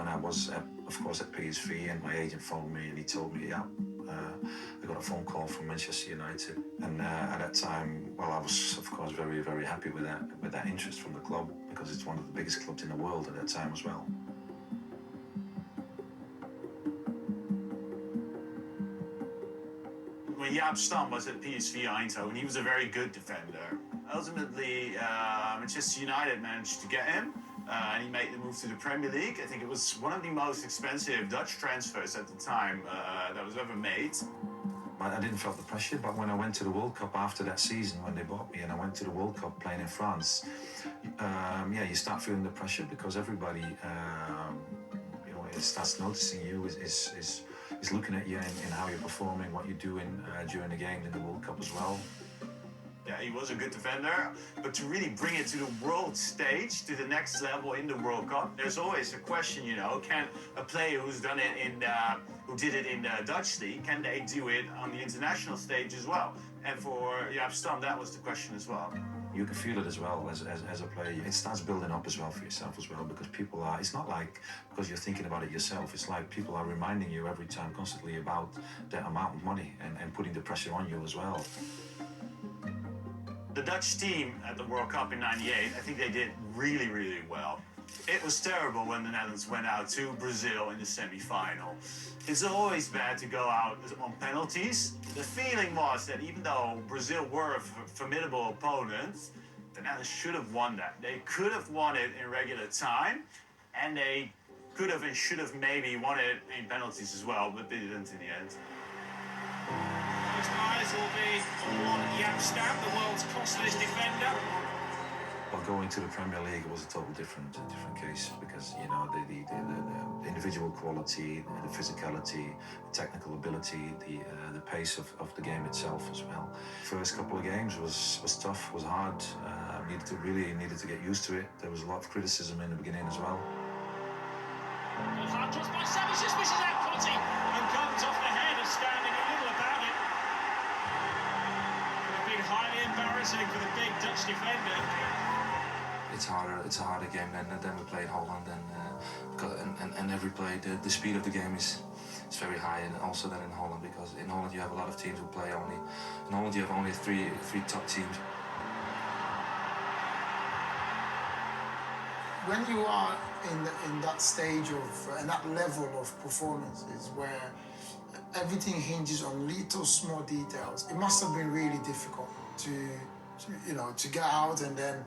when I was, of course, at PSV, and my agent phoned me and he told me, yeah, I got a phone call from Manchester United. And at that time, well, I was, of course, very, very happy with that interest from the club, because it's one of the biggest clubs in the world at that time as well. When Jaap Stam was at PSV Eindhoven, he was a very good defender. Ultimately, Manchester United managed to get him, and he made the move to the Premier League. I think it was one of the most expensive Dutch transfers at the time that was ever made. I didn't feel the pressure, but when I went to the World Cup after that season, when they bought me and I went to the World Cup playing in France, yeah, you start feeling the pressure, because everybody, you know, starts noticing you, is looking at you in how you're performing, what you're doing during the game in the World Cup as well. Yeah, he was a good defender, but to really bring it to the world stage, to the next level in the World Cup, there's always a question, you know, can a player who's done it who did it in the Dutch league, can they do it on the international stage as well? And for Jaap Stam, that was the question as well. You can feel it as well as a player. It starts building up as well for yourself as well, because people are, it's not like because you're thinking about it yourself, it's like people are reminding you every time constantly about the amount of money and putting the pressure on you as well. The Dutch team at the World Cup in '98, I think they did really, really well. It was terrible when the Netherlands went out to Brazil in the semi-final. It's always bad to go out on penalties. The feeling was that even though Brazil were a formidable opponent, the Netherlands should have won that. They could have won it in regular time, and they could have and should have maybe won it in penalties as well, but they didn't in the end. Most eyes will be on Jaap Stam, the world's costliest defender. Well, going to the Premier League was a total different case, because, you know, the individual quality, the physicality, the technical ability, the pace of the game itself as well. First couple of games was tough, was hard. Needed to get used to it. There was a lot of criticism in the beginning as well. Good hard cross by Savage, just misses out quality and comes off the head of Standing a little about it. Could have been highly embarrassing for the big Dutch defender. It's a harder game than we play in Holland, and every play, the speed of the game is very high, and also than in Holland, because in Holland you have a lot of teams who play only. In Holland you have only three top teams. When you are in that stage of and that level of performances where everything hinges on little small details, it must have been really difficult to get out and then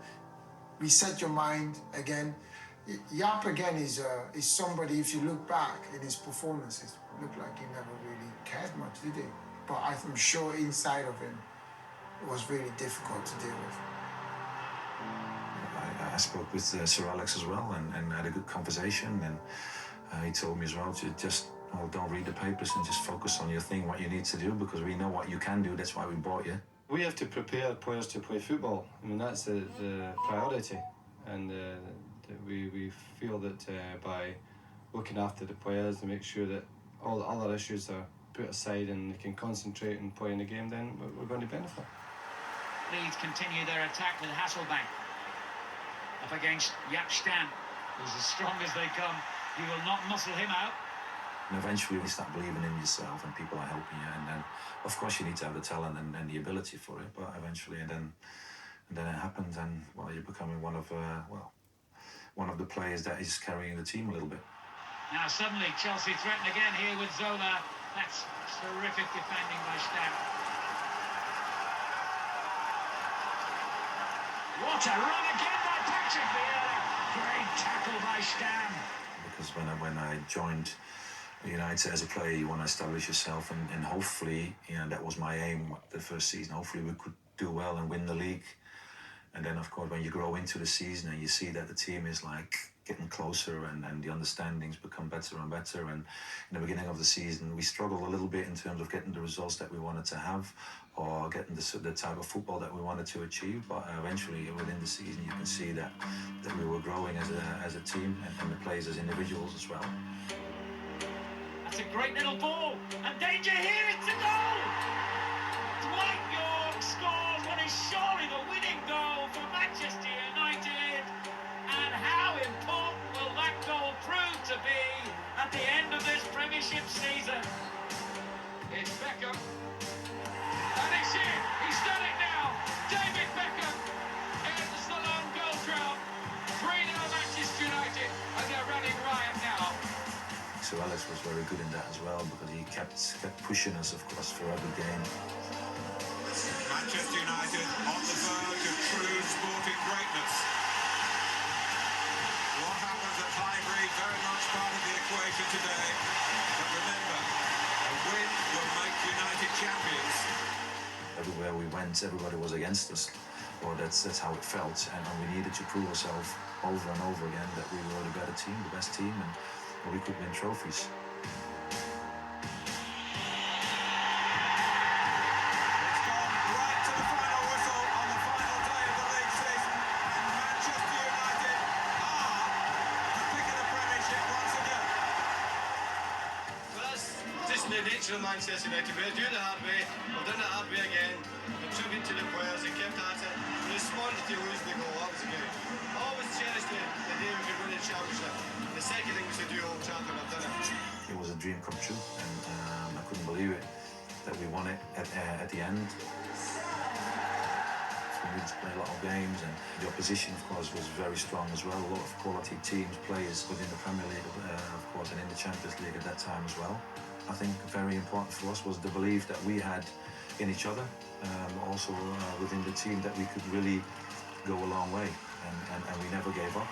reset your mind again. Jaap again is somebody, if you look back in his performances, looked like he never really cared much, did he? But I'm sure inside of him it was really difficult to deal with. I spoke with Sir Alex as well, and had a good conversation, and he told me as well to just, well, don't read the papers and just focus on your thing, what you need to do, because we know what you can do, that's why we bought you. We have to prepare players to play football. I mean, that's the priority, and we feel that by looking after the players and make sure that all the other issues are put aside and they can concentrate and play in the game, then we're going to benefit. Leeds continue their attack with Hasselbank. Up against Jaap Stam, who's as strong as they come. You will not muscle him out. And eventually you start believing in yourself and people are helping you, and then of course you need to have the talent and the ability for it, but eventually and then it happens, and well, you're becoming one of the players that is carrying the team a little bit. Now suddenly Chelsea threaten again here with Zola. That's terrific defending by Stam. What a run again by Patrick Vieira. Great tackle by Stam. Because when I joined United as a player, you want to establish yourself, and hopefully, you know, that was my aim the first season. Hopefully we could do well and win the league. And then of course when you grow into the season and you see that the team is like getting closer and the understandings become better and better, and in the beginning of the season we struggled a little bit in terms of getting the results that we wanted to have, or getting the type of football that we wanted to achieve, but eventually within the season you can see that we were growing as a team, and the players as individuals as well. That's a great little ball, and danger here, it's a goal! Dwight York scores what is surely the winning goal for Manchester United, and how important will that goal prove to be So Alex was very good in that as well, because he kept pushing us, of course, for every game. Manchester United on the verge of true sporting greatness. What happens at Highbury very much part of the equation today. But remember, a win will make United champions. Everywhere we went, everybody was against us. Or that's how it felt, and we needed to prove ourselves over and over again that we were the better team, the best team, and we could win trophies. It's gone right to the final whistle on the final day of the league season, and Manchester United are picking the Premiership once again. Well, that's just the nature of Manchester United. We're doing it the hard way. We've done it the hard way again. Contributed to the players. They kept at it. We responded to losing the goal. That was good. Always cherished the day we could win the championship. The second thing was to do Old Trafford. I've done it. It was a dream come true, and I couldn't believe it that we won it at the end. We needed to play a lot of games, and the opposition, of course, was very strong as well. A lot of quality teams, players within the Premier League, of course, and in the Champions League at that time as well. I think very important for us was the belief that we had in each other, also within the team, that we could really go a long way, and we never gave up.